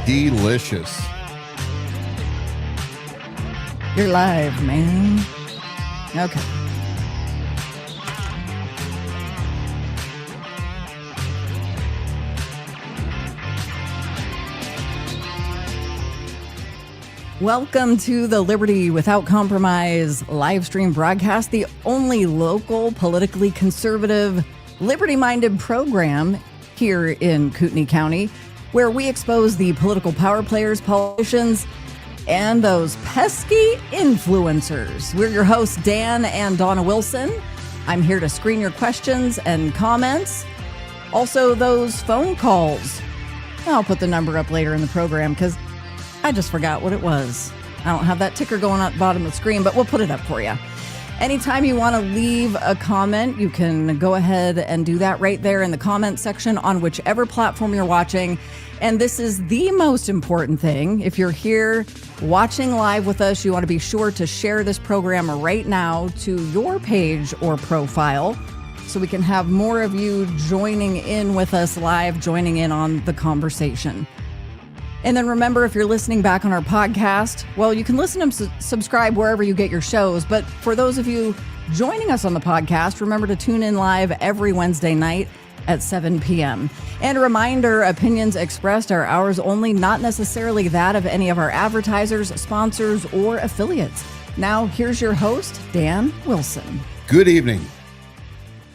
delicious. You're live, man. Okay. Welcome to the Liberty Without Compromise live stream broadcast, the only local, politically conservative, liberty-minded program here in Kootenai County, where we expose the political power players, politicians, and those pesky influencers. We're your hosts, Dan and Dawna Wilson. I'm here to screen your questions and comments. Also, those phone calls. I'll put the number up later in the program because I just forgot what it was. I don't have that ticker going at the bottom of the screen, but we'll put it up for you. Anytime you want to leave a comment, you can go ahead and do that right there in the comment section on whichever platform you're watching. And this is the most important thing. If you're here watching live with us, you want to be sure to share this program right now to your page or profile so we can have more of you joining in with us live, joining in on the conversation. And then remember, if you're listening back on our podcast, well, you can listen and subscribe wherever you get your shows. But for those of you joining us on the podcast, remember to tune in live every Wednesday night at 7 p.m. And a reminder, opinions expressed are ours only, not necessarily that of any of our advertisers, sponsors, or affiliates. Now, here's your host, Dan Wilson. Good evening.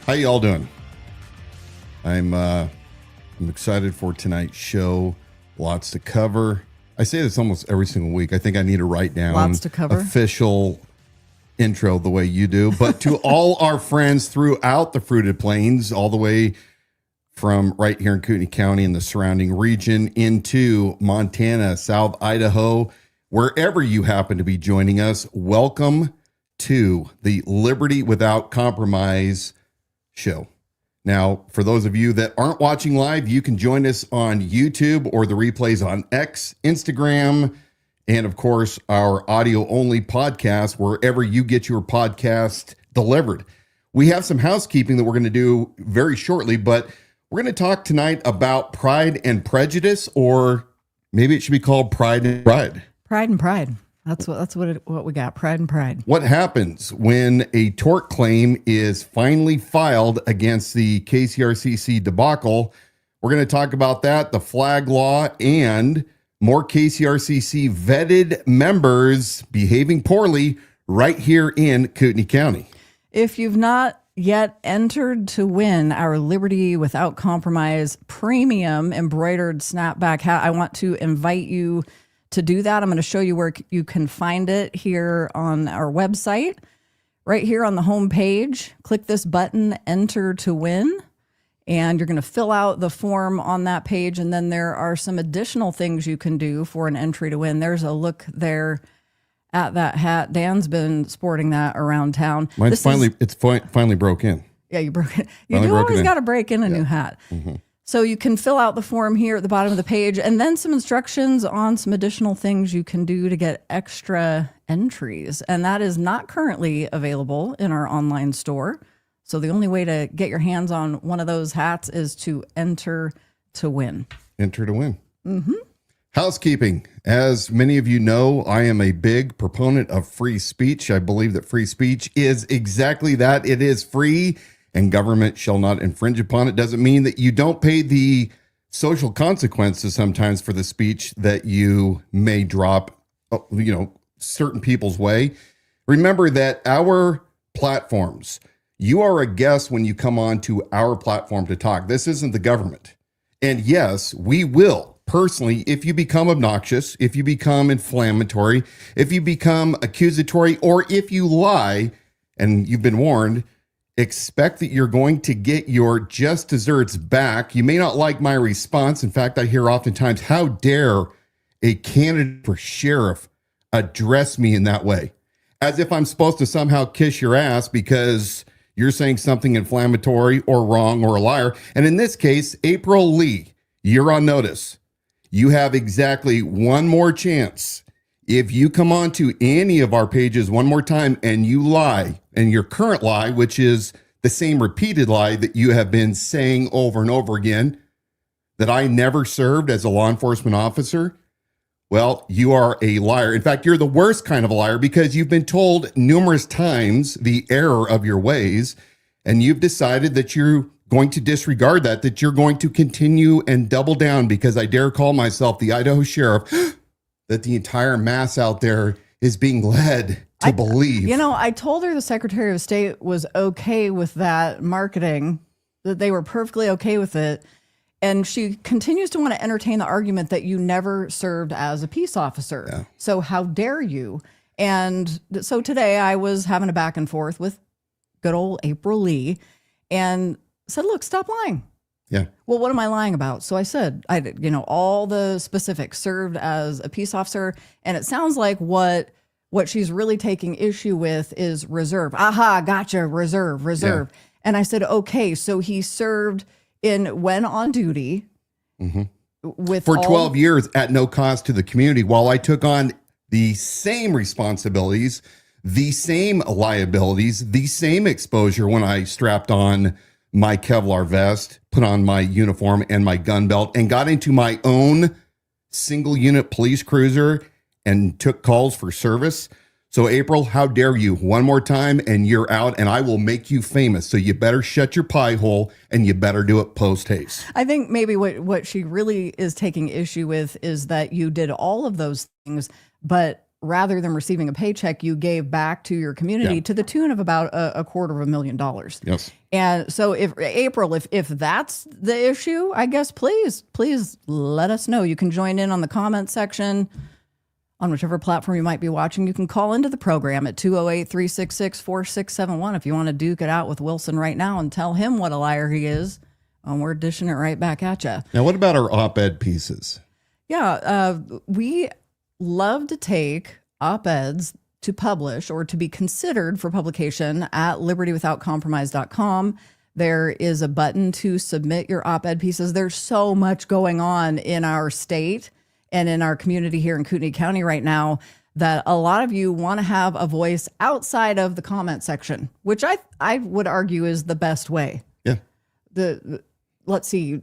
How you all doing? I'm excited for tonight's show. Lots to cover. I say this almost every single week. I think I need to write down lots to cover. Official intro the way you do. But to all our friends throughout the Fruited Plains, all the way from right here in Kootenai County and the surrounding region into Montana, South Idaho, wherever you happen to be joining us, welcome to the Liberty Without Compromise show. Now, for those of you that aren't watching live, you can join us on YouTube or the replays on X, Instagram, and of course, our audio-only podcast, wherever you get your podcast delivered. We have some housekeeping that we're going to do very shortly, but we're going to talk tonight about Pride and Prejudice, or maybe it should be called Pride and Pride. Pride and Pride. That's what we got. Pride and Pride. What happens when a tort claim is finally filed against the KCRCC debacle? We're going to talk about that, the flag law, and more KCRCC vetted members behaving poorly right here in Kootenai County. If you've not yet entered to win our Liberty Without Compromise premium embroidered snapback hat, I want to invite you to do that. I'm going to show you where you can find it here on our website. Right here on the home page, click this button, Enter to Win, and you're going to fill out the form on that page, and then there are some additional things you can do for an entry to win. There's a look there at that hat. Dan's been sporting that around town. Mine's finally broke in. Yeah, you broke it. You do always got to break in a new hat. Mm-hmm. So you can fill out the form here at the bottom of the page, and then some instructions on some additional things you can do to get extra entries. And that is not currently available in our online store. So the only way to get your hands on one of those hats is to enter to win. Enter to win. Mm-hmm. Housekeeping. As many of you know, I am a big proponent of free speech. I believe that free speech is exactly that. It is free, and government shall not infringe upon it. Doesn't mean that you don't pay the social consequences sometimes for the speech that you may drop, certain people's way. Remember that our platforms, you are a guest when you come on to our platform to talk. This isn't the government. And yes, we will personally, if you become obnoxious, if you become inflammatory, if you become accusatory, or if you lie, and you've been warned, expect that you're going to get your just desserts back. You may not like my response. In fact, I hear oftentimes, how dare a candidate for sheriff address me in that way? As if I'm supposed to somehow kiss your ass because you're saying something inflammatory or wrong or a liar. And in this case, April Leet, you're on notice. You have exactly one more chance. If you come on to any of our pages one more time and you lie, and your current lie, which is the same repeated lie that you have been saying over and over again, that I never served as a law enforcement officer, Well, you are a liar. In fact, you're the worst kind of a liar because you've been told numerous times the error of your ways, and you've decided that you're going to disregard that you're going to continue and double down because I dare call myself the Idaho sheriff, that the entire mass out there is being led to believe. I told her the Secretary of State was okay with that marketing, that they were perfectly okay with it. And she continues to want to entertain the argument that you never served as a peace officer. Yeah. So how dare you? And so today I was having a back and forth with good old April Leet and said, look, stop lying. Yeah. Well, what am I lying about? So I said, all the specifics, served as a peace officer. And it sounds like what she's really taking issue with is reserve. Aha, gotcha, reserve. Yeah. And I said, okay, so he served when on duty for 12 years at no cost to the community while I took on the same responsibilities, the same liabilities, the same exposure when I strapped on my Kevlar vest, put on my uniform and my gun belt, and got into my own single unit police cruiser and took calls for service. So April, how dare you? One more time and you're out, and I will make you famous. So you better shut your pie hole and you better do it post haste. I think maybe what she really is taking issue with is that you did all of those things, but rather than receiving a paycheck, you gave back to your community to the tune of about $250,000. Yes. And so if that's the issue, I guess, please let us know. You can join in on the comment section on whichever platform you might be watching. You can call into the program at 208-366-4671 if you want to duke it out with Wilson right now and tell him what a liar he is. We're dishing it right back at you. Now, what about our op-ed pieces? Yeah, we love to take op-eds to publish or to be considered for publication at libertywithoutcompromise.com. There is a button to submit your op-ed pieces. There's so much going on in our state and in our community here in Kootenai County right now that a lot of you want to have a voice outside of the comment section, which I would argue is the best way. Yeah. Let's see,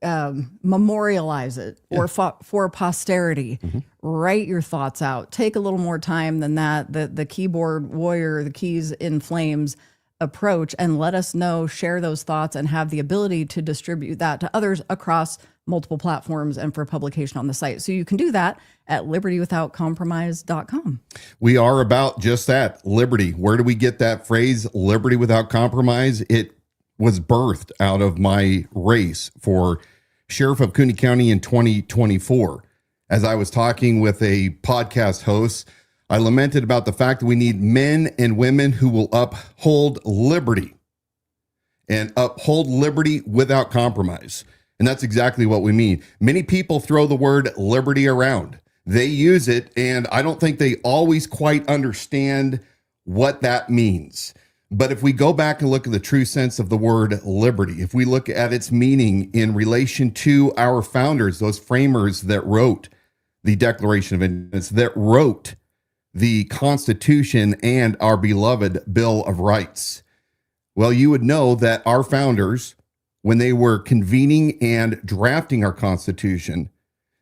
memorialize it or for posterity. Write your thoughts out. Take a little more time than that. The keyboard warrior, the keys in flames approach, and let us know, share those thoughts, and have the ability to distribute that to others across multiple platforms and for publication on the site. So you can do that at libertywithoutcompromise.com. We are about just that, liberty. Where do we get that phrase, liberty without compromise? It was birthed out of my race for Sheriff of Kootenai County in 2024. As I was talking with a podcast host, I lamented about the fact that we need men and women who will uphold liberty and uphold liberty without compromise. And that's exactly what we mean. Many people throw the word liberty around. They use it, and I don't think they always quite understand what that means. But if we go back and look at the true sense of the word liberty, if we look at its meaning in relation to our founders, those framers that wrote the Declaration of Independence, that wrote the Constitution and our beloved Bill of Rights, well, you would know that our founders, when they were convening and drafting our Constitution,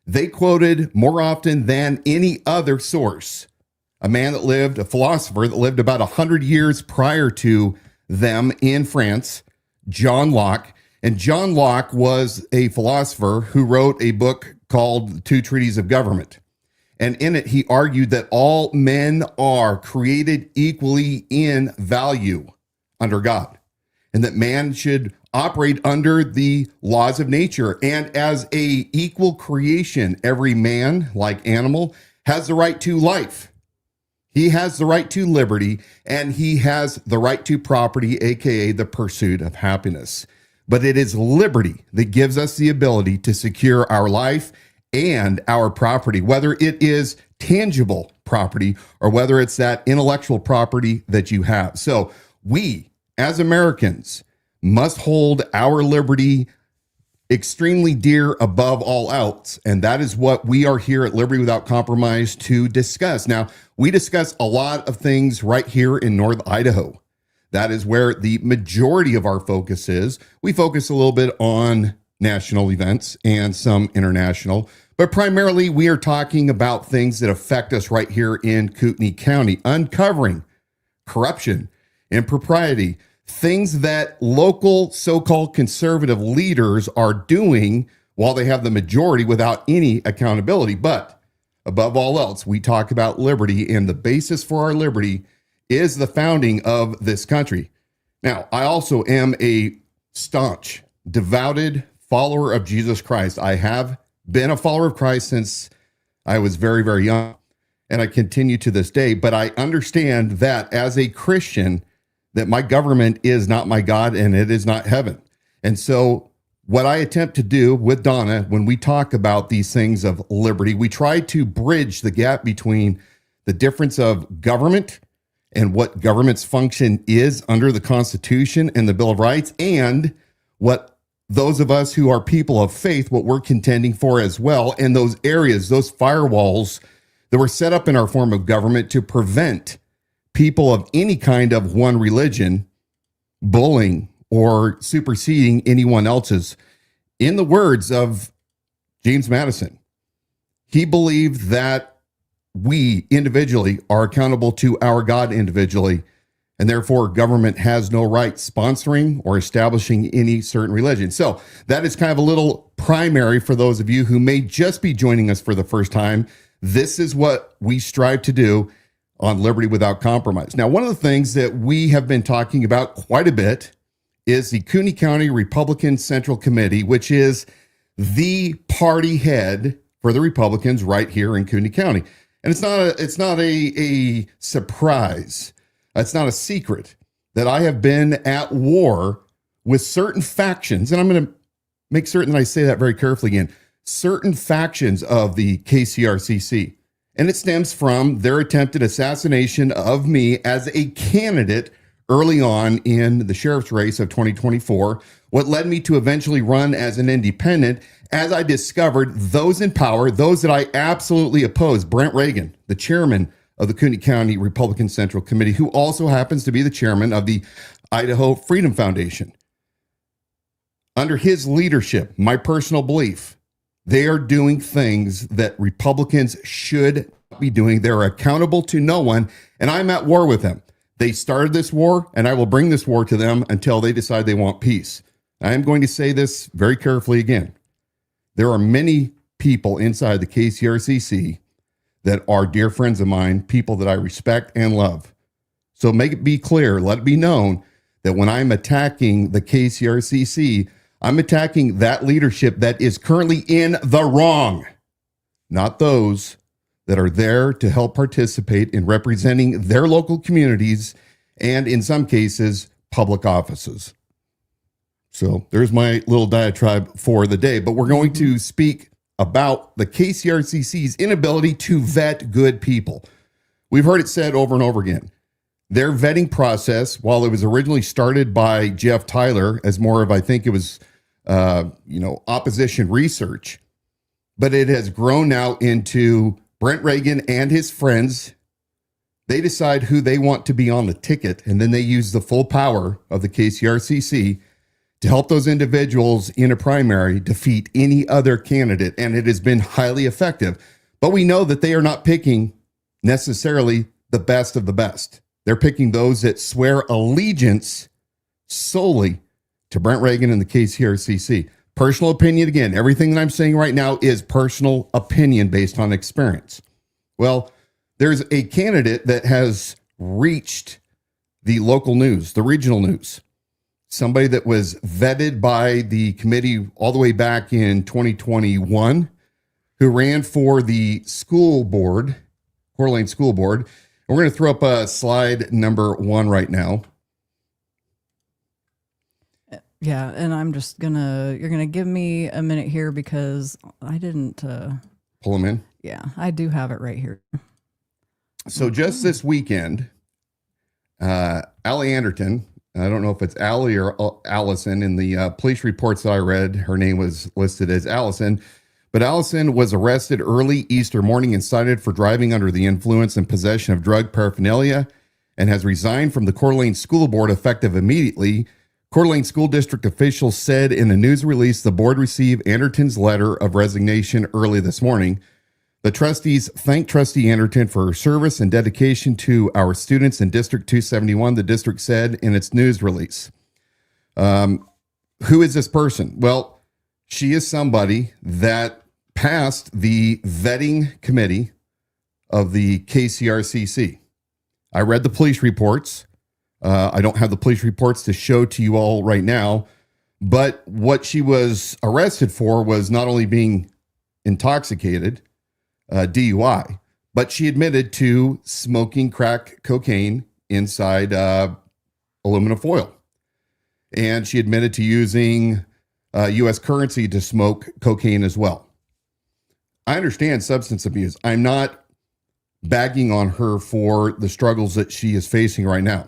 they quoted more often than any other source a man that lived, a philosopher that lived about 100 years prior to them in France, John Locke. And John Locke was a philosopher who wrote a book called The Two Treatises of Government. And in it, he argued that all men are created equally in value under God, and that man should operate under the laws of nature. And as a equal creation, every man, like animal, has the right to life. He has the right to liberty, and he has the right to property, aka the pursuit of happiness. But it is liberty that gives us the ability to secure our life and our property, whether it is tangible property or whether it's that intellectual property that you have. So we, as Americans, must hold our liberty extremely dear above all else. And that is what we are here at Liberty Without Compromise to discuss. Now, we discuss a lot of things right here in North Idaho. That is where the majority of our focus is. We focus a little bit on national events and some international. But primarily, we are talking about things that affect us right here in Kootenai County, uncovering corruption, impropriety, things that local so-called conservative leaders are doing while they have the majority without any accountability. But above all else, we talk about liberty, and the basis for our liberty is the founding of this country. Now, I also am a staunch, devoted follower of Jesus Christ. I have been a follower of Christ since I was very, very young, and I continue to this day. But I understand that as a Christian, that my government is not my God and it is not heaven. And so what I attempt to do with Dawna when we talk about these things of liberty, we try to bridge the gap between the difference of government and what government's function is under the Constitution and the Bill of Rights, and what those of us who are people of faith, what we're contending for as well, and those areas, those firewalls that were set up in our form of government to prevent people of any kind of one religion bullying or superseding anyone else's. In the words of James Madison, he believed that we individually are accountable to our God individually, and therefore government has no right sponsoring or establishing any certain religion. So that is kind of a little primary for those of you who may just be joining us for the first time. This is what we strive to do on Liberty Without Compromise. Now, one of the things that we have been talking about quite a bit is the Kootenai County Republican Central Committee, which is the party head for the Republicans right here in Kootenai County. And it's not a surprise. It's not a secret that I have been at war with certain factions, and I'm going to make certain that I say that very carefully again, certain factions of the KCRCC. And it stems from their attempted assassination of me as a candidate early on in the sheriff's race of 2024, what led me to eventually run as an independent as I discovered those in power, those that I absolutely oppose. Brent Regan, the chairman of the Kootenai County Republican Central Committee, who also happens to be the chairman of the Idaho Freedom Foundation. Under his leadership, my personal belief, they are doing things that Republicans should be doing. They're accountable to no one, and I'm at war with them. They started this war, and I will bring this war to them until they decide they want peace. I am going to say this very carefully again. There are many people inside the KCRCC that are dear friends of mine, people that I respect and love. So make it be clear, let it be known that when I'm attacking the KCRCC, I'm attacking that leadership that is currently in the wrong, not those that are there to help participate in representing their local communities and, in some cases, public offices. So there's my little diatribe for the day. But we're going to speak about the KCRCC's inability to vet good people. We've heard it said over and over again. Their vetting process, while it was originally started by Jeff Tyler as more of, I think it was, opposition research, but it has grown now into Brent Regan and his friends. They decide who they want to be on the ticket, and then they use the full power of the KCRCC to help those individuals in a primary defeat any other candidate, and it has been highly effective. But we know that they are not picking necessarily the best of the best. They're picking those that swear allegiance solely to Brent Regan and the KCRCC. Personal opinion, again, everything that I'm saying right now is personal opinion based on experience. Well, there's a candidate that has reached the local news, the regional news. Somebody that was vetted by the committee all the way back in 2021, who ran for the school board, Coeur d'Alene School Board. And we're going to throw up a slide number 1 right now. Yeah, and I'm just you're gonna give me a minute here because I didn't pull them in. Yeah, I do have it right here. So just this weekend, Allie Anderton, I don't know if it's Allie or Allison, in the police reports that I read, her name was listed as Allison, but Allison was arrested early Easter morning and cited for driving under the influence and possession of drug paraphernalia, and has resigned from the Coeur d'Alene School Board effective immediately. Coeur d'Alene School District officials said in a news release the board received Anderton's letter of resignation early this morning. The trustees thank Trustee Anderton for her service and dedication to our students in District 271, the district said in its news release. Who is this person? Well, she is somebody that passed the vetting committee of the KCRCC. I read the police reports. I don't have the police reports to show to you all right now, but what she was arrested for was not only being intoxicated, DUI, but she admitted to smoking crack cocaine inside aluminum foil. And she admitted to using U.S. currency to smoke cocaine as well. I understand substance abuse. I'm not bagging on her for the struggles that she is facing right now.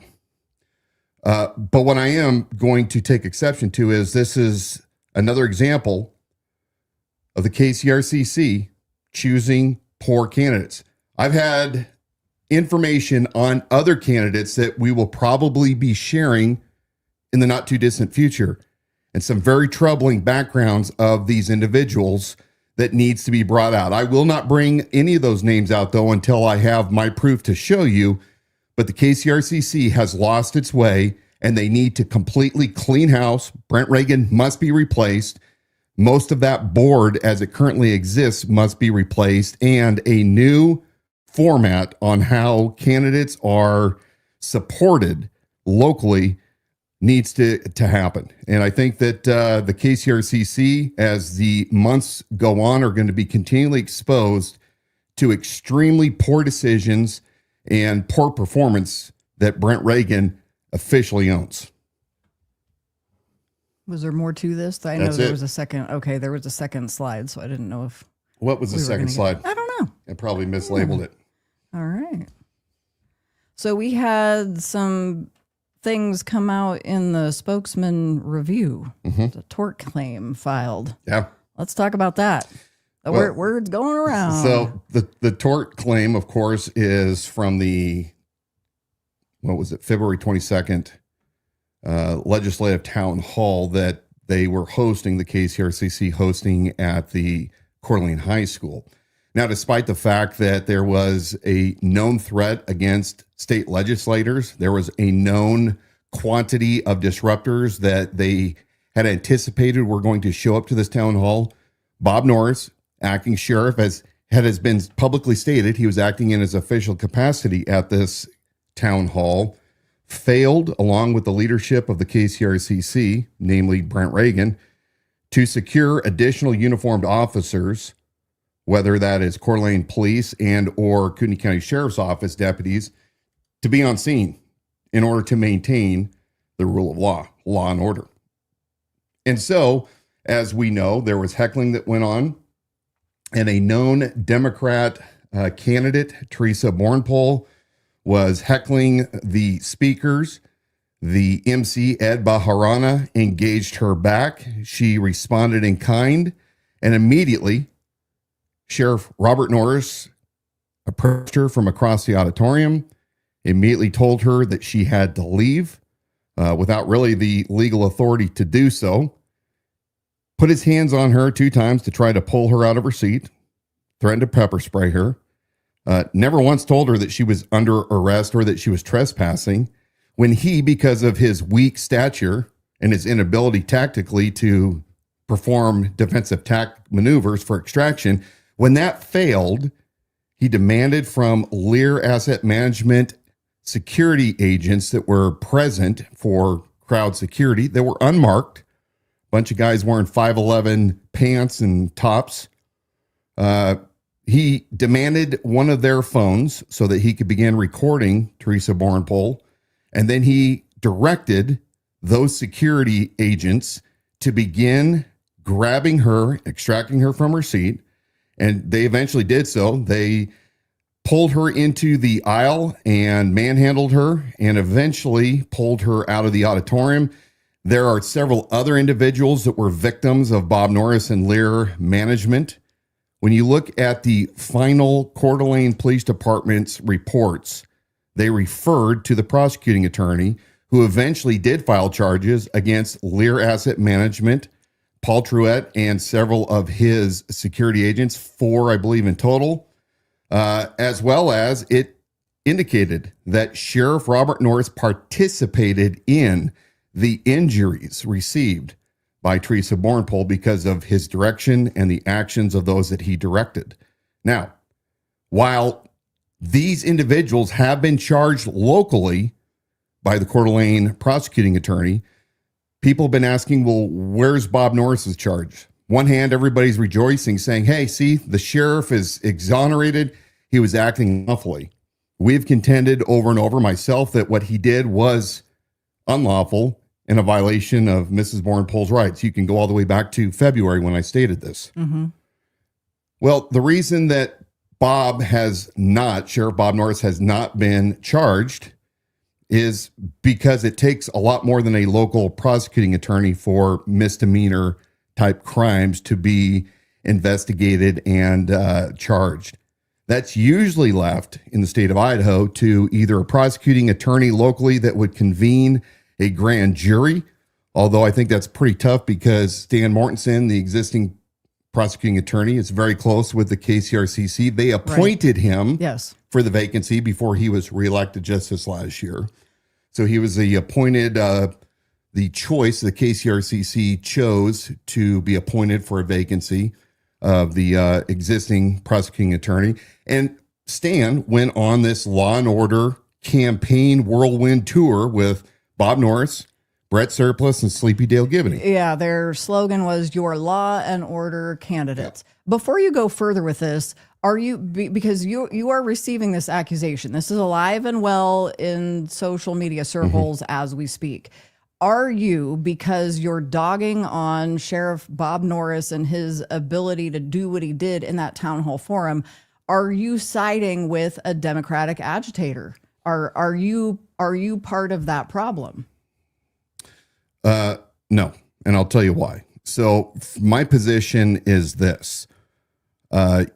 But what I am going to take exception to is this is another example of the KCRCC choosing poor candidates. I've had information on other candidates that we will probably be sharing in the not too distant future, and some very troubling backgrounds of these individuals that needs to be brought out. I will not bring any of those names out though until I have my proof to show you, but the KCRCC has lost its way and they need to completely clean house. Brent Regan must be replaced. Most of that board as it currently exists must be replaced, and a new format on how candidates are supported locally needs to happen. And I think that the KCRCC, as the months go on, are going to be continually exposed to extremely poor decisions and poor performance that Brent Regan officially owns. Was there more to this? I know That's there it. was a second. Okay, there was a second slide, so I didn't know if. What was the second slide? I don't know. I probably mislabeled it. All right. So we had some things come out in the spokesman review, the tort claim filed. Yeah. Let's talk about that. The word's going around. So the tort claim, of course, is from the, February 22nd legislative town hall that they were hosting, the KCRCC hosting at the Coeur d'Alene High School. Now, despite the fact that there was a known threat against state legislators, there was a known quantity of disruptors that they had anticipated were going to show up to this town hall. Bob Norris, acting sheriff, as has been publicly stated, he was acting in his official capacity at this town hall, failed, along with the leadership of the KCRCC, namely Brent Regan, to secure additional uniformed officers, whether that is Coeur d'Alene Police and or Kootenai County Sheriff's Office deputies, to be on scene in order to maintain the rule of law and order. And so, as we know, there was heckling that went on, and a known Democrat candidate, Teresa Bornpole, was heckling the speakers. The MC, Ed Baharana, engaged her back. She responded in kind, and immediately Sheriff Robert Norris approached her from across the auditorium, immediately told her that she had to leave without really the legal authority to do so, put his hands on her 2 times to try to pull her out of her seat, threatened to pepper spray her, never once told her that she was under arrest or that she was trespassing, when he, because of his weak stature and his inability tactically to perform defensive maneuvers for extraction, when that failed, he demanded from LEAR Asset Management security agents that were present for crowd security that were unmarked, a bunch of guys wearing 5'11" pants and tops. He demanded one of their phones so that he could begin recording Teresa Bornpole, and then he directed those security agents to begin grabbing her, extracting her from her seat, and they eventually did so. They pulled her into the aisle and manhandled her and eventually pulled her out of the auditorium. There are several other individuals that were victims of Bob Norris and LEAR management. When you look at the final Coeur d'Alene Police Department's reports, they referred to the prosecuting attorney, who eventually did file charges against LEAR Asset Management, Paul Truett, and several of his security agents, 4, I believe, in total, as well as it indicated that Sheriff Robert Norris participated in the injuries received by Teresa Bornpole because of his direction and the actions of those that he directed. Now, while these individuals have been charged locally by the Coeur d'Alene prosecuting attorney, people have been asking, well, where's Bob Norris's charge? One hand, everybody's rejoicing, saying, hey, see, the sheriff is exonerated. He was acting lawfully. We've contended over and over, myself, that what he did was unlawful and a violation of Mrs. Bornpole's rights. You can go all the way back to February when I stated this. Mm-hmm. Well, the reason that Sheriff Bob Norris has not been charged is because it takes a lot more than a local prosecuting attorney for misdemeanor type crimes to be investigated and charged. That's usually left in the state of Idaho to either a prosecuting attorney locally that would convene a grand jury, although I think that's pretty tough because Stan Mortensen, the existing prosecuting attorney, is very close with the KCRCC. They appointed him for the vacancy before he was reelected just this last year. So he was the appointed, the choice the KCRCC chose to be appointed for a vacancy of the existing prosecuting attorney. And Stan went on this Law and Order campaign whirlwind tour with Bob Norris, Brett Surplus, and Sleepy Dale Gibney. Yeah, their slogan was your Law and Order candidates. Yeah. Before you go further with this, are you, because you are receiving this accusation, this is alive and well in social media circles as we speak. Are you, because you're dogging on Sheriff Bob Norris and his ability to do what he did in that town hall forum, are you siding with a Democratic agitator? Are you part of that problem? No, and I'll tell you why. So my position is this.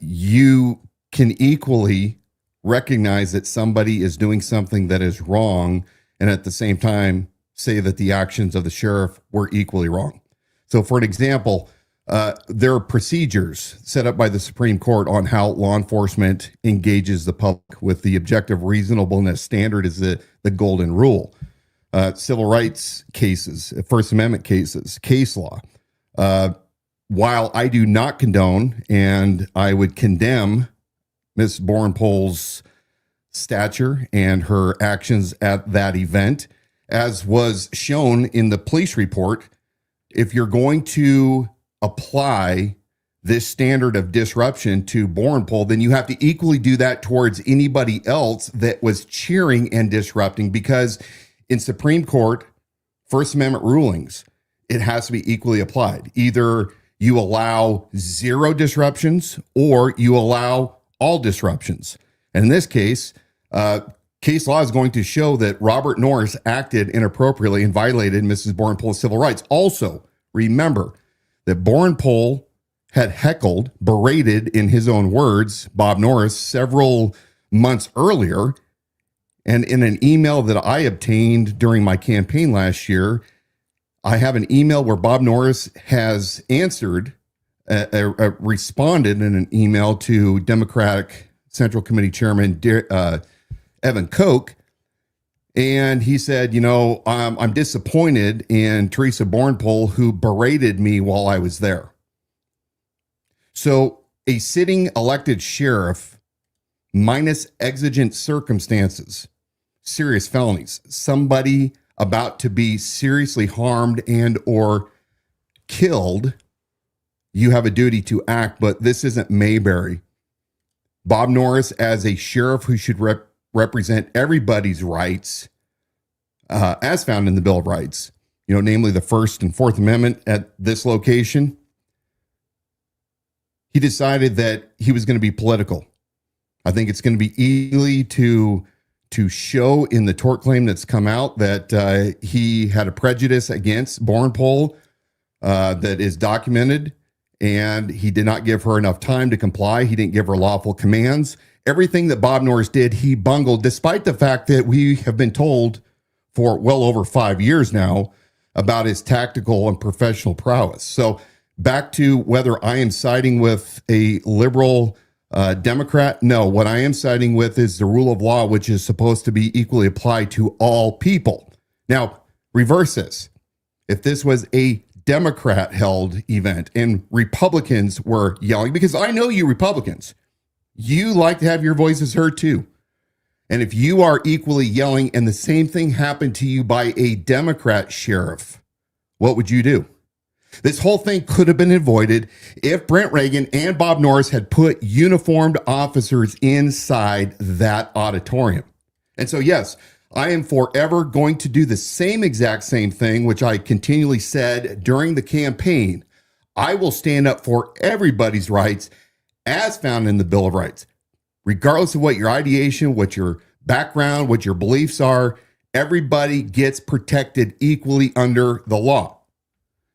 You can equally recognize that somebody is doing something that is wrong and at the same time say that the actions of the sheriff were equally wrong. So for an example, there are procedures set up by the Supreme Court on how law enforcement engages the public with the objective reasonableness standard is the golden rule. Civil rights cases, First Amendment cases, case law. While I do not condone and I would condemn Ms. Bornpole's stature and her actions at that event, as was shown in the police report, if you're going to apply this standard of disruption to Bornpole, then you have to equally do that towards anybody else that was cheering and disrupting, because in Supreme Court First Amendment rulings, it has to be equally applied. Either you allow zero disruptions or you allow all disruptions. And in this case, case law is going to show that Robert Norris acted inappropriately and violated Mrs. Bornpole's civil rights. Also, remember that Bornpole had heckled, berated, in his own words, Bob Norris several months earlier. And in an email that I obtained during my campaign last year, I have an email where Bob Norris has answered, responded in an email to Democratic Central Committee Chairman Evan Koch. And he said, I'm disappointed in Teresa Bornpole, who berated me while I was there. So a sitting elected sheriff, minus exigent circumstances, serious felonies, somebody about to be seriously harmed and or killed, you have a duty to act. But this isn't Mayberry. Bob Norris, as a sheriff who should represent everybody's rights, as found in the Bill of Rights, namely the First and Fourth Amendment at this location, he decided that he was going to be political. I think it's going to be easy to show in the tort claim that's come out that he had a prejudice against Bornpole that is documented, and he did not give her enough time to comply. He didn't give her lawful commands. Everything that Bob Norris did, he bungled, despite the fact that we have been told for well over 5 years now about his tactical and professional prowess. So back to whether I am siding with a liberal Democrat. No, what I am siding with is the rule of law, which is supposed to be equally applied to all people. Now, reverse this. If this was a Democrat held event and Republicans were yelling, because I know you Republicans, you like to have your voices heard too. And if you are equally yelling and the same thing happened to you by a Democrat sheriff, what would you do? This whole thing could have been avoided if Brent Regan and Bob Norris had put uniformed officers inside that auditorium. And so, yes, I am forever going to do the same exact same thing, which I continually said during the campaign. I will stand up for everybody's rights as found in the Bill of Rights, regardless of what your ideation, what your background, what your beliefs are. Everybody gets protected equally under the law.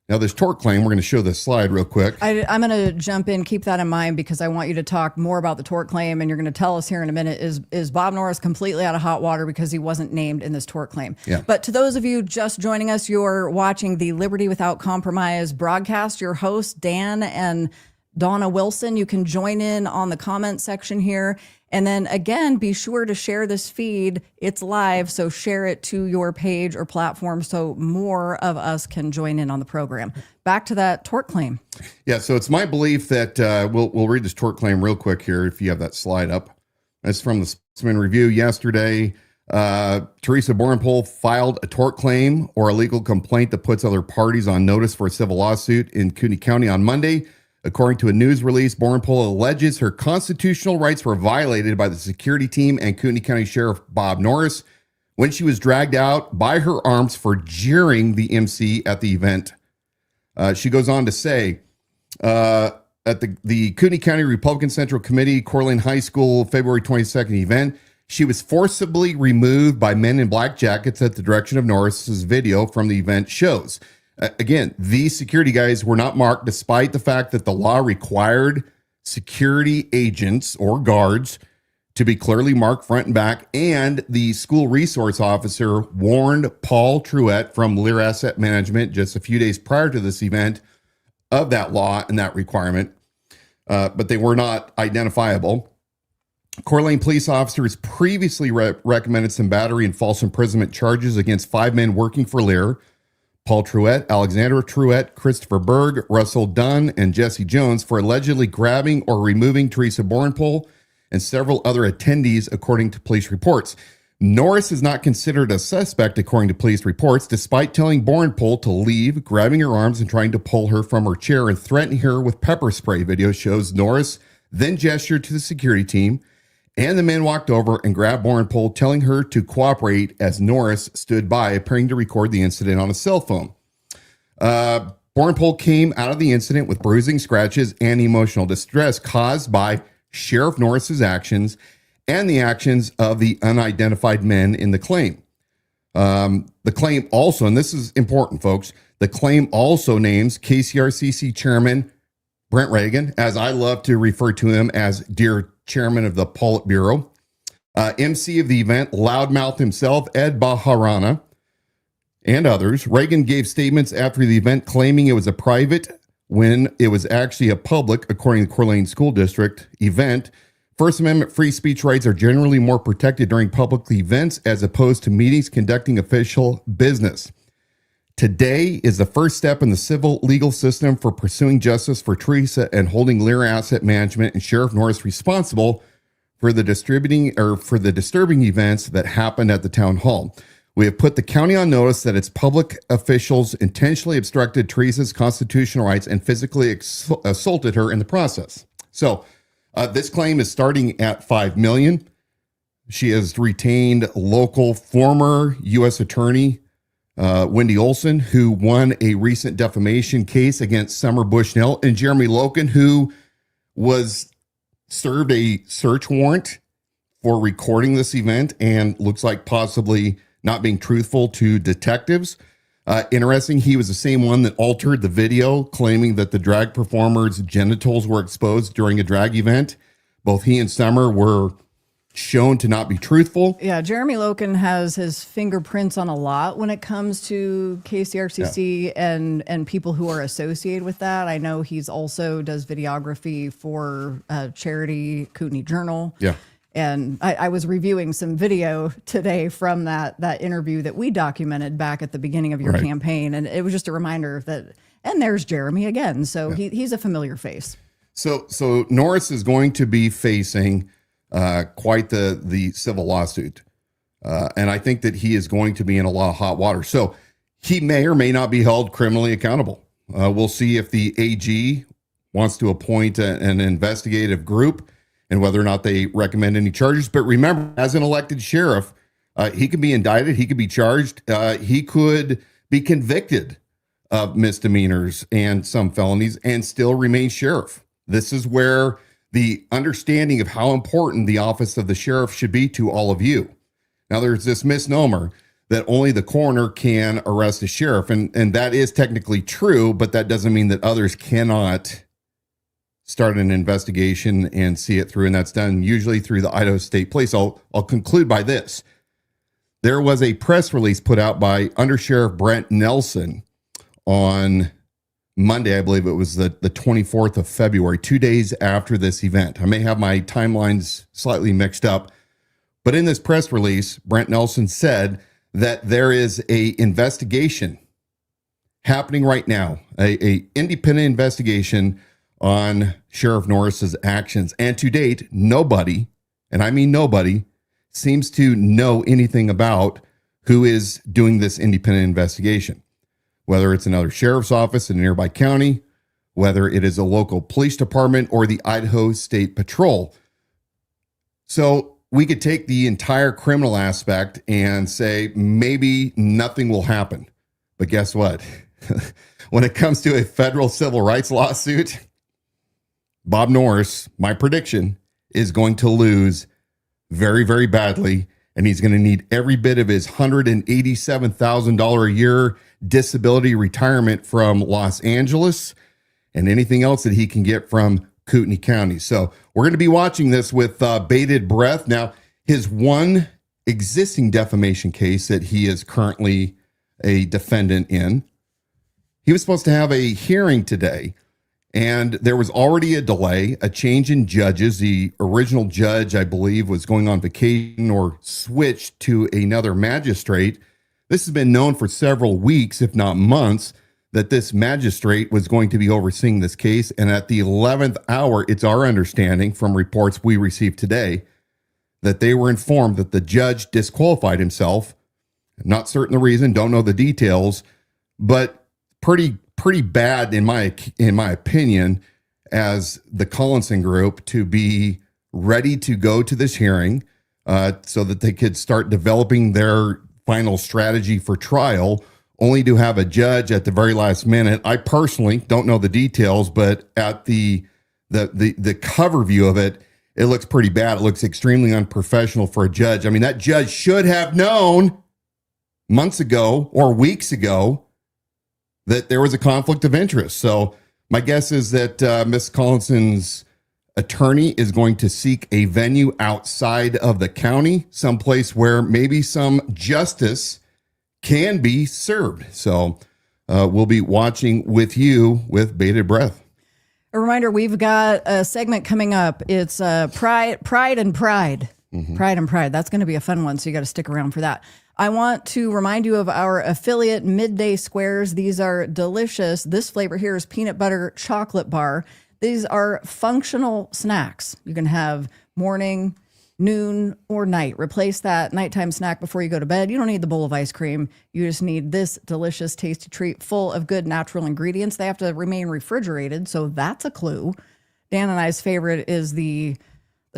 Now, this tort claim, we're going to show this slide real quick. I'm going to jump in, keep that in mind, because I want you to talk more about the tort claim, and you're going to tell us here in a minute, is Bob Norris completely out of hot water because he wasn't named in this tort claim? Yeah. But to those of you just joining us, you're watching the Liberty Without Compromise broadcast. Your hosts, Dan and Dawna Wilson. You can join in on the comment section here. And then again, be sure to share this feed. It's live, so share it to your page or platform so more of us can join in on the program. Back to that tort claim. Yeah, so it's my belief that we'll read this tort claim real quick here if you have that slide up. It's from the Sportsman Review yesterday. Teresa Borenpol filed a tort claim or a legal complaint that puts other parties on notice for a civil lawsuit in Kootenai County on Monday. According to a news release, Borenpol alleges her constitutional rights were violated by the security team and Kootenai County Sheriff Bob Norris when she was dragged out by her arms for jeering the MC at the event. She goes on to say, at the Kootenai County Republican Central Committee, Coeur d'Alene High School, February 22nd event, she was forcibly removed by men in black jackets at the direction of Norris's video from the event shows. Again, these security guys were not marked despite the fact that the law required security agents or guards to be clearly marked front and back. And the school resource officer warned Paul Truett from LEAR Asset Management just a few days prior to this event of that law and that requirement, but they were not identifiable. Coeur d'Alene police officers previously recommended some battery and false imprisonment charges against 5 men working for LEAR: Paul Truett, Alexandra Truett, Christopher Berg, Russell Dunn, and Jesse Jones for allegedly grabbing or removing Teresa Borenpol and several other attendees, according to police reports. Norris is not considered a suspect, according to police reports, despite telling Borenpol to leave, grabbing her arms and trying to pull her from her chair and threatening her with pepper spray. Video shows Norris then gestured to the security team, and the men walked over and grabbed Borenpol, telling her to cooperate as Norris stood by, appearing to record the incident on a cell phone. Borenpol came out of the incident with bruising, scratches, and emotional distress caused by Sheriff Norris's actions and the actions of the unidentified men in the claim. The claim also, and this is important, folks, the claim also names KCRCC Chairman Brent Regan, as I love to refer to him as Dear Chairman of the Politburo. MC of the event, loudmouth himself, Ed Baharana, and others. Reagan gave statements after the event claiming it was a private when it was actually a public, according to the Coeur d'Alene School District event. First Amendment free speech rights are generally more protected during public events as opposed to meetings conducting official business. Today is the first step in the civil legal system for pursuing justice for Teresa and holding LEAR Asset Management and Sheriff Norris responsible for the disturbing events that happened at the town hall. We have put the county on notice that its public officials intentionally obstructed Teresa's constitutional rights and physically assaulted her in the process. So this claim is starting at $5 million. She has retained local former U.S. attorney Wendy Olson, who won a recent defamation case against Summer Bushnell, and Jeremy Loken, who was served a search warrant for recording this event and looks like possibly not being truthful to detectives. Interesting, he was the same one that altered the video, claiming that the drag performer's genitals were exposed during a drag event. Both he and Summer were shown to not be truthful. Yeah, Jeremy Loken has his fingerprints on a lot when it comes to KCRCC and people who are associated with that. I know he's also does videography for charity Kootenai Journal. Yeah. And I was reviewing some video today from that interview that we documented back at the beginning of your campaign. And it was just a reminder that, and there's Jeremy again. So he's a familiar face. So Norris is going to be facing quite the civil lawsuit. And I think that he is going to be in a lot of hot water. So he may or may not be held criminally accountable. We'll see if the AG wants to appoint an investigative group and whether or not they recommend any charges. But remember, as an elected sheriff, he can be indicted, he could be charged, he could be convicted of misdemeanors and some felonies and still remain sheriff. This is where the understanding of how important the office of the sheriff should be to all of you. Now, there's this misnomer that only the coroner can arrest a sheriff, and that is technically true, but that doesn't mean that others cannot start an investigation and see it through, and that's done usually through the Idaho State Police. I'll conclude by this. There was a press release put out by Under Sheriff Brent Nelson on Monday, I believe it was the 24th of February, 2 days after this event. I may have my timelines slightly mixed up, but in this press release, Brent Nelson said that there is a investigation happening right now, a independent investigation on Sheriff Norris's actions. And to date, nobody, and I mean nobody, seems to know anything about who is doing this independent investigation. Whether it's another sheriff's office in a nearby county, whether it is a local police department or the Idaho State Patrol. So we could take the entire criminal aspect and say maybe nothing will happen. But guess what? When it comes to a federal civil rights lawsuit, Bob Norris, my prediction, is going to lose very, very badly. And he's going to need every bit of his $187,000 a year disability retirement from Los Angeles and anything else that he can get from Kootenai County. So we're going to be watching this with bated breath. Now, his one existing defamation case that he is currently a defendant in, he was supposed to have a hearing today. And there was already a delay, a change in judges. The original judge, I believe, was going on vacation or switched to another magistrate. This has been known for several weeks, if not months, that this magistrate was going to be overseeing this case. And at the 11th hour, it's our understanding from reports we received today that they were informed that the judge disqualified himself. Not certain the reason, don't know the details, but pretty bad in my opinion as the Collinson group to be ready to go to this hearing so that they could start developing their final strategy for trial, only to have a judge at the very last minute. I personally don't know the details, but at the cover view of it, it looks pretty bad. It looks extremely unprofessional for a judge. I mean, that judge should have known months ago or weeks ago that there was a conflict of interest. So my guess is that Ms. Collinson's attorney is going to seek a venue outside of the county, someplace where maybe some justice can be served. So we'll be watching with you with bated breath. A reminder, we've got a segment coming up. It's Pride and Pride. Mm-hmm. Pride and Pride. That's going to be a fun one, so you got to stick around for that. I want to remind you of our affiliate Midday Squares. These are delicious. This flavor here is peanut butter chocolate bar. These are functional snacks. You can have morning, noon, or night. Replace that nighttime snack before you go to bed. You don't need the bowl of ice cream. You just need this delicious, tasty treat full of good natural ingredients. They have to remain refrigerated, so that's a clue. Dan and I's favorite is the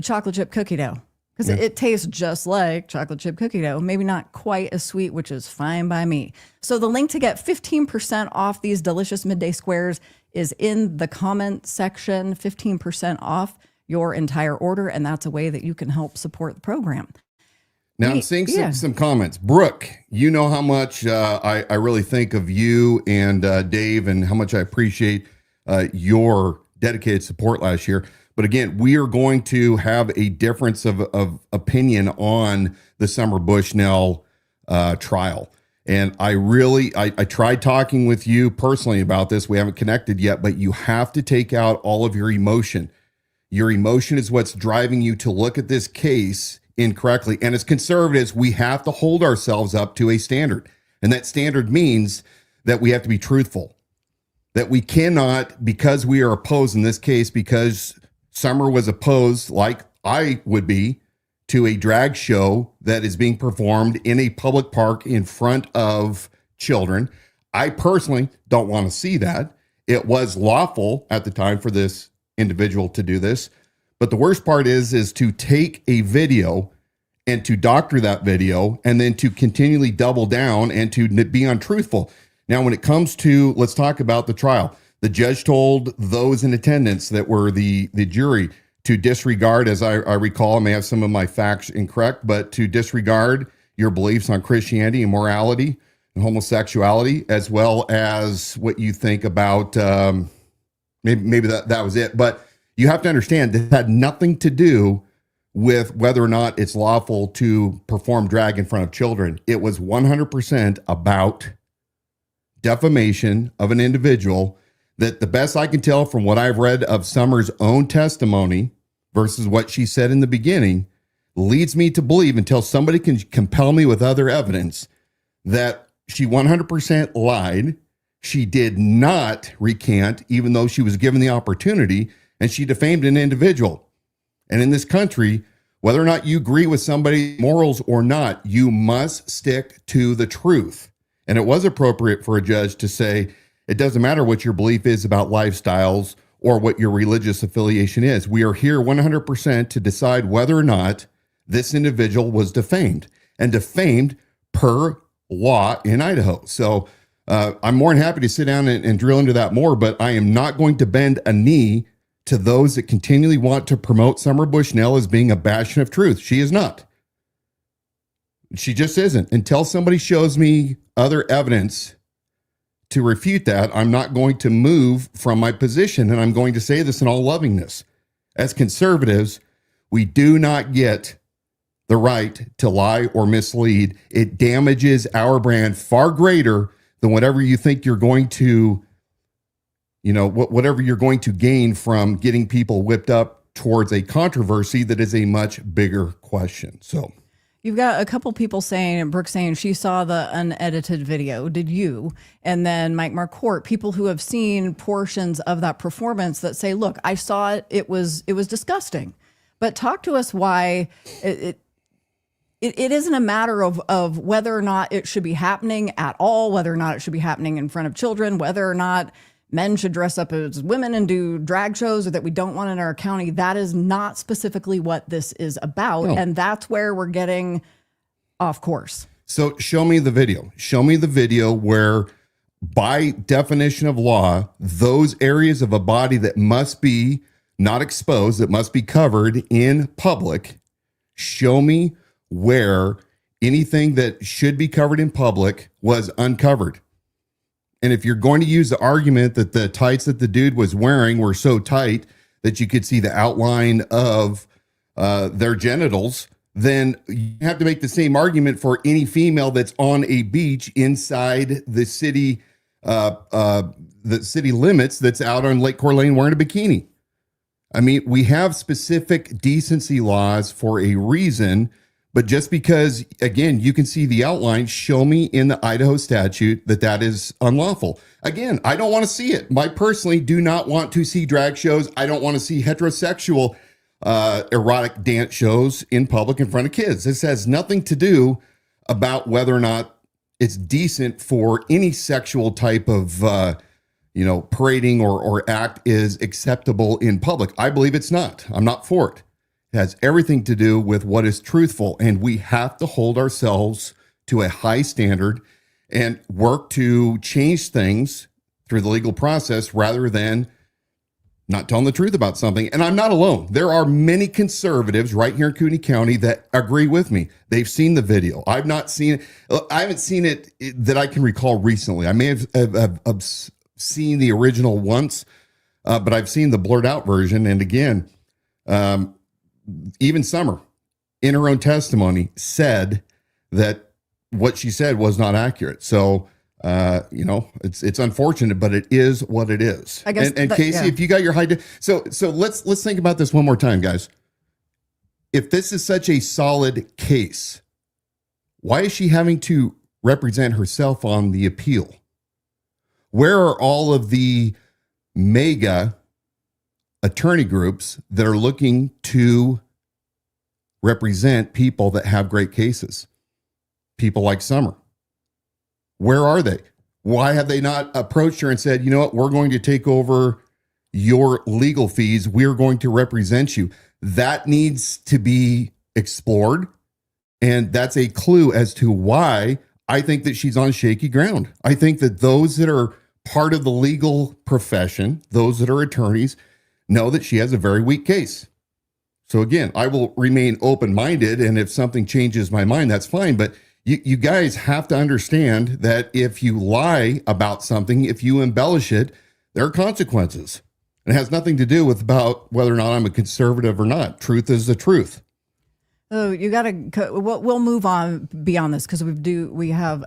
chocolate chip cookie dough. Because it tastes just like chocolate chip cookie dough, maybe not quite as sweet, which is fine by me. So the link to get 15% off these delicious Midday Squares is in the comment section, 15% off your entire order, and that's a way that you can help support the program. Now I'm seeing some comments. Brooke, you know how much I really think of you and Dave and how much I appreciate your dedicated support last year. But again, we are going to have a difference of opinion on the Summer Bushnell trial. And I tried talking with you personally about this. We haven't connected yet, but you have to take out all of your emotion. Your emotion is what's driving you to look at this case incorrectly. And as conservatives, we have to hold ourselves up to a standard. And that standard means that we have to be truthful. That we cannot, because we are opposed in this case, because Summer was opposed, like I would be, to a drag show that is being performed in a public park in front of children. I personally don't want to see that. It was lawful at the time for this individual to do this. But the worst part is to take a video and to doctor that video and then to continually double down and to be untruthful. Now, when it comes to, let's talk about the trial. The judge told those in attendance that were the jury to disregard, as I recall, I may have some of my facts incorrect, but to disregard your beliefs on Christianity and morality and homosexuality, as well as what you think about, maybe that was it. But you have to understand that had nothing to do with whether or not it's lawful to perform drag in front of children. It was 100% about defamation of an individual that, the best I can tell from what I've read of Summer's own testimony versus what she said in the beginning, leads me to believe, until somebody can compel me with other evidence, that she 100% lied. She did not recant, even though she was given the opportunity, and she defamed an individual. And in this country, whether or not you agree with somebody's morals or not, you must stick to the truth. And it was appropriate for a judge to say, it doesn't matter what your belief is about lifestyles or what your religious affiliation is. We are here 100% to decide whether or not this individual was defamed, and defamed per law in Idaho. So I'm more than happy to sit down and drill into that more, but I am not going to bend a knee to those that continually want to promote Summer Bushnell as being a bastion of truth. She is not. She just isn't. Until somebody shows me other evidence to refute that, I'm not going to move from my position. And I'm going to say this in all lovingness. As conservatives, we do not get the right to lie or mislead. It damages our brand far greater than whatever you think you're going to, whatever you're going to gain from getting people whipped up towards a controversy that is a much bigger question. So you've got a couple people saying, Brooke saying she saw the unedited video. Did you? And then Mike Marcourt, people who have seen portions of that performance that say, look, I saw it. It was disgusting. But talk to us why it isn't a matter of whether or not it should be happening at all, whether or not it should be happening in front of children, whether or not men should dress up as women and do drag shows, or that we don't want in our county. That is not specifically what this is about. No. And that's where we're getting off course. So show me the video. Show me the video where, by definition of law, those areas of a body that must be not exposed, that must be covered in public, show me where anything that should be covered in public was uncovered. And if you're going to use the argument that the tights that the dude was wearing were so tight that you could see the outline of their genitals, then you have to make the same argument for any female that's on a beach inside the city limits that's out on Lake Coeur d'Alene wearing a bikini. I mean, we have specific decency laws for a reason. But just because, again, you can see the outline, show me in the Idaho statute that is unlawful. Again, I don't want to see it. I personally do not want to see drag shows. I don't want to see heterosexual erotic dance shows in public in front of kids. This has nothing to do about whether or not it's decent for any sexual type of, parading or act is acceptable in public. I believe it's not. I'm not for it. It has everything to do with what is truthful, and we have to hold ourselves to a high standard and work to change things through the legal process rather than not telling the truth about something. And I'm not alone. There are many conservatives right here in Kootenai County that agree with me. They've seen the video. I've not seen it. I haven't seen it that I can recall recently. I may have seen the original once, but I've seen the blurred out version. And again, Even Summer, in her own testimony, said that what she said was not accurate. So, it's unfortunate, but it is what it is. I guess and Casey, if you got your so let's think about this one more time, guys. If this is such a solid case, why is she having to represent herself on the appeal? Where are all of the mega attorney groups that are looking to represent people that have great cases? People like Summer. Where are they? Why have they not approached her and said, you know what, we're going to take over your legal fees. We're going to represent you. That needs to be explored. And that's a clue as to why I think that she's on shaky ground. I think that those that are part of the legal profession, those that are attorneys, know that she has a very weak case. So again, I will remain open-minded, and if something changes my mind, that's fine. But you guys have to understand that if you lie about something, if you embellish it, there are consequences. And it has nothing to do with about whether or not I'm a conservative or not. Truth is the truth. Oh, you got to. We'll move on beyond this because we have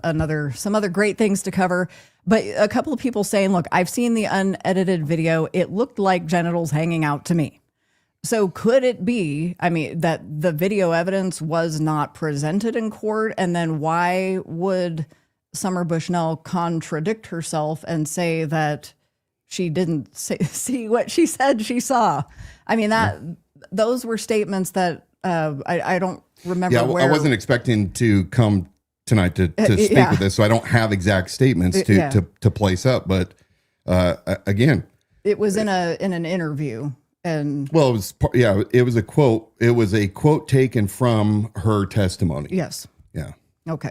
some other great things to cover. But a couple of people saying, "Look, I've seen the unedited video. It looked like genitals hanging out to me." So could it be, that the video evidence was not presented in court? And then why would Summer Bushnell contradict herself and say that she didn't see what she said she saw? Those were statements that I don't remember. Yeah, where. I wasn't expecting to come tonight to speak with this, so I don't have exact statements to place up. But again, it was in an interview. And it was a quote. It was a quote taken from her testimony. Yes. Yeah. Okay.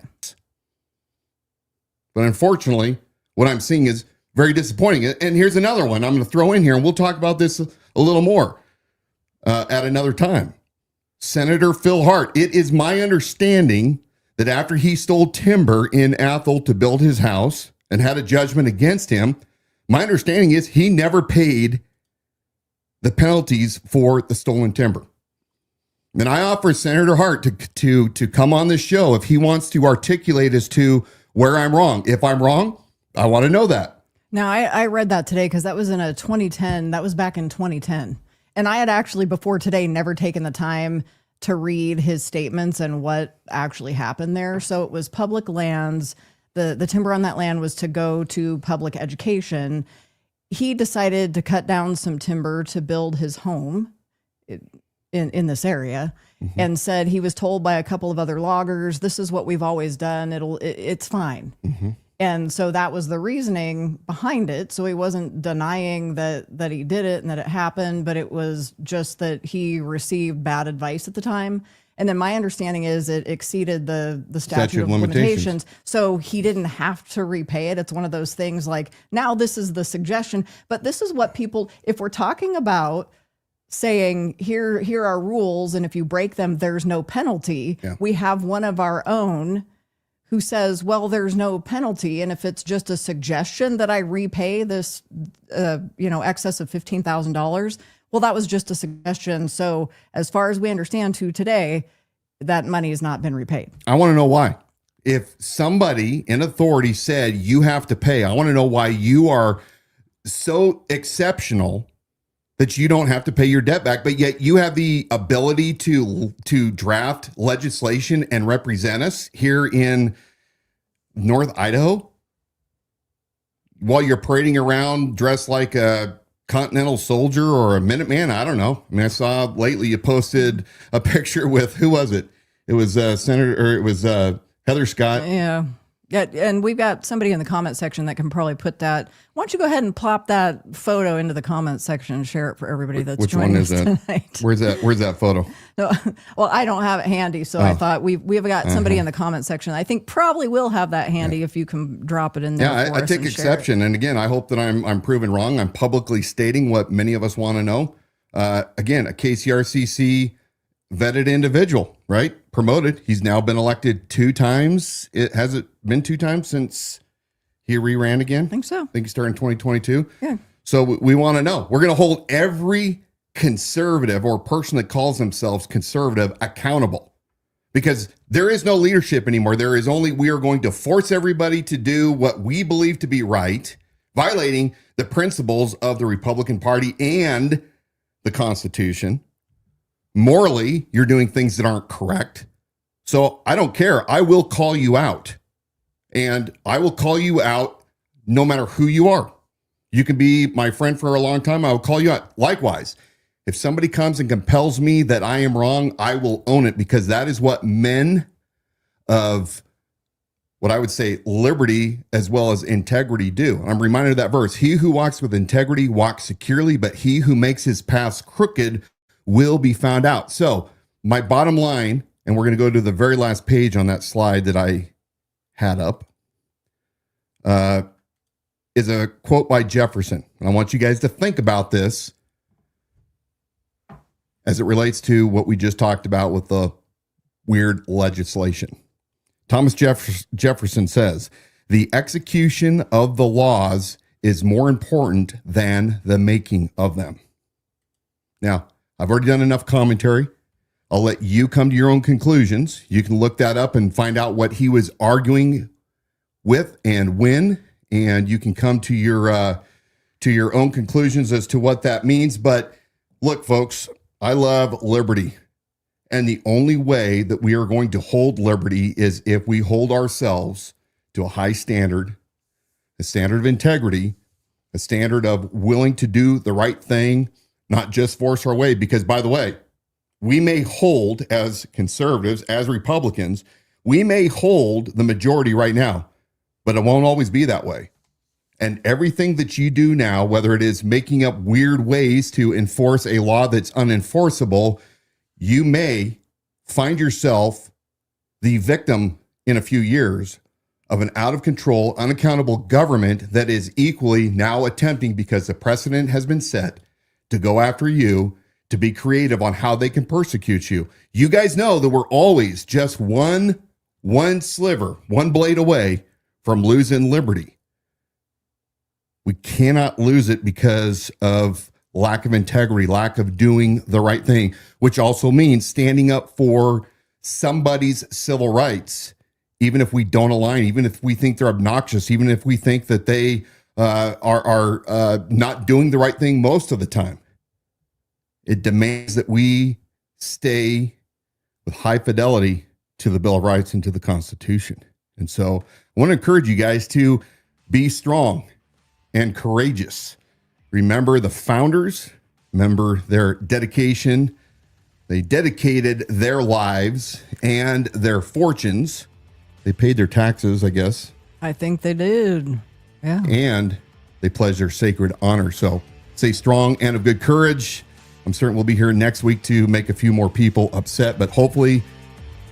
But unfortunately, what I'm seeing is very disappointing. And here's another one I'm going to throw in here, and we'll talk about this a little more at another time. Senator Phil Hart. It is my understanding that after he stole timber in Athol to build his house and had a judgment against him, my understanding is he never paid the penalties for the stolen timber. And I offer Senator Hart to come on this show if he wants to articulate as to where I'm wrong. If I'm wrong, I want to know that. Now, I read that today because that was in a 2010. That was back in 2010. And I had actually before today never taken the time to read his statements and what actually happened there. So it was public lands. The timber on that land was to go to public education. He decided to cut down some timber to build his home in this area, and said he was told by a couple of other loggers, this is what we've always done. It's fine. And so that was the reasoning behind it. So he wasn't denying that he did it and that it happened, but it was just that he received bad advice at the time. And then my understanding is it exceeded the statute of limitations. So he didn't have to repay it. It's one of those things like, now this is the suggestion, but this is what people, if we're talking about saying here are rules, and if you break them, there's no penalty. Yeah. We have one of our own who says, well, there's no penalty. And if it's just a suggestion that I repay this, excess of $15,000, well, that was just a suggestion. So as far as we understand to today, that money has not been repaid. I want to know why. If somebody in authority said you have to pay, I want to know why you are so exceptional that you don't have to pay your debt back, but yet you have the ability to draft legislation and represent us here in North Idaho while you're parading around dressed like a Continental soldier or a Minuteman. I don't know. I saw lately you posted a picture with, who was it? It was Heather Scott. Yeah. Yeah, and we've got somebody in the comment section that can probably put that. Why don't you go ahead and plop that photo into the comment section and share it for everybody that's joining us tonight. Where's that photo? No, well, I don't have it handy, so I thought we've got somebody in the comment section. I think probably will have that handy if you can drop it in there. Yeah, I take exception, and again, I hope that I'm proven wrong. I'm publicly stating what many of us want to know. Again, a KCRCC vetted individual, right? Promoted. He's now been elected 2 times. Has it been 2 times since he re-ran again? I think so. I think he started in 2022. Yeah. So we want to know. We're going to hold every conservative or person that calls themselves conservative accountable, because there is no leadership anymore. There is only, we are going to force everybody to do what we believe to be right, violating the principles of the Republican Party and the Constitution. Morally, you're doing things that aren't correct. So I don't care. I will call you out, and I will call you out no matter who you are. You can be my friend for a long time. I will call you out. Likewise, if somebody comes and compels me that I am wrong, I will own it, because that is what men of what I would say liberty as well as integrity do. I'm reminded of that verse. He who walks with integrity walks securely, but he who makes his paths crooked will be found out. So my bottom line, and we're going to go to the very last page on that slide that I had up, is a quote by Jefferson. And I want you guys to think about this as it relates to what we just talked about with the weird legislation. Thomas Jefferson says, the execution of the laws is more important than the making of them. Now, I've already done enough commentary. I'll let you come to your own conclusions. You can look that up and find out what he was arguing with and when, and you can come to your own conclusions as to what that means. But look, folks, I love liberty. And the only way that we are going to hold liberty is if we hold ourselves to a high standard, a standard of integrity, a standard of willing to do the right thing, not just force our way. Because, by the way, we may hold, as conservatives, as Republicans, we may hold the majority right now, but it won't always be that way. And everything that you do now, whether it is making up weird ways to enforce a law that's unenforceable, you may find yourself the victim in a few years of an out of control, unaccountable government that is equally now attempting, because the precedent has been set, to go after you, to be creative on how they can persecute you. You guys know that we're always just one sliver, one blade away from losing liberty. We cannot lose it because of lack of integrity, lack of doing the right thing, which also means standing up for somebody's civil rights, even if we don't align, even if we think they're obnoxious, even if we think that they are not doing the right thing most of the time. It demands that we stay with high fidelity to the Bill of Rights and to the Constitution. And so I want to encourage you guys to be strong and courageous. Remember the founders, remember their dedication. They dedicated their lives and their fortunes. They paid their taxes, I guess. I think they did. Yeah. And they pledged their sacred honor. So stay strong and of good courage. I'm certain we'll be here next week to make a few more people upset, but hopefully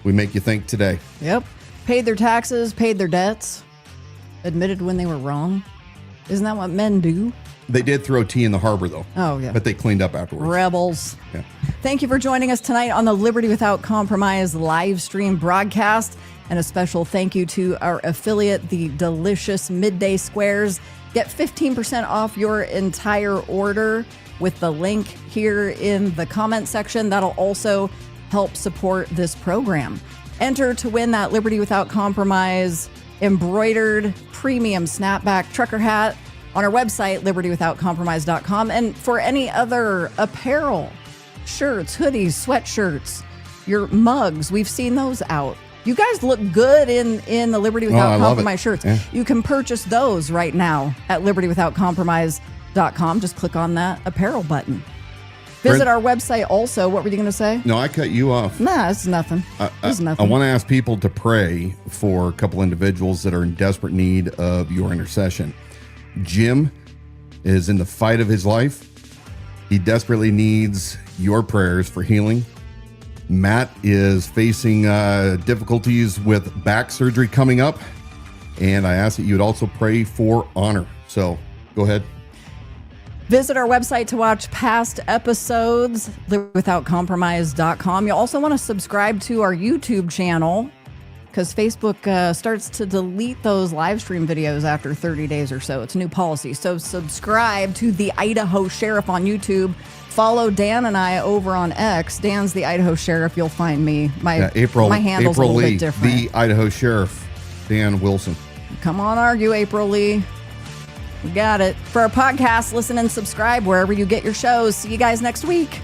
we make you think today. Yep. Paid their taxes, paid their debts, admitted when they were wrong. Isn't that what men do? They did throw tea in the harbor, though. Oh, yeah. But they cleaned up afterwards. Rebels. Yeah. Thank you for joining us tonight on the Liberty Without Compromise live stream broadcast. And a special thank you to our affiliate, the delicious Midday Squares. Get 15% off your entire order with the link here in the comment section. That'll also help support this program. Enter to win that Liberty Without Compromise embroidered premium snapback trucker hat on our website, libertywithoutcompromise.com. And for any other apparel, shirts, hoodies, sweatshirts, your mugs, we've seen those out. You guys look good in the Liberty Without Compromise shirts. Yeah. You can purchase those right now at libertywithoutcompromise.com. Just click on that apparel button. Visit our website also. What were you going to say? No, I cut you off. Nah, it's nothing. It's nothing. I want to ask people to pray for a couple individuals that are in desperate need of your intercession. Jim is in the fight of his life. He desperately needs your prayers for healing. Matt is facing difficulties with back surgery coming up. And I ask that you would also pray for Honor. So go ahead. Visit our website to watch past episodes, libertywithoutcompromise.com. You also want to subscribe to our YouTube channel because Facebook starts to delete those live stream videos after 30 days or so. It's a new policy. So subscribe to the Idaho Sheriff on YouTube Follow Dan and I over on X. Dan's the Idaho Sheriff. You'll find me. My handle's April a little Leet, bit different. the Idaho Sheriff, Dan Wilson. Come on, argue, April Lee. We got it. For our podcast, listen and subscribe wherever you get your shows. See you guys next week.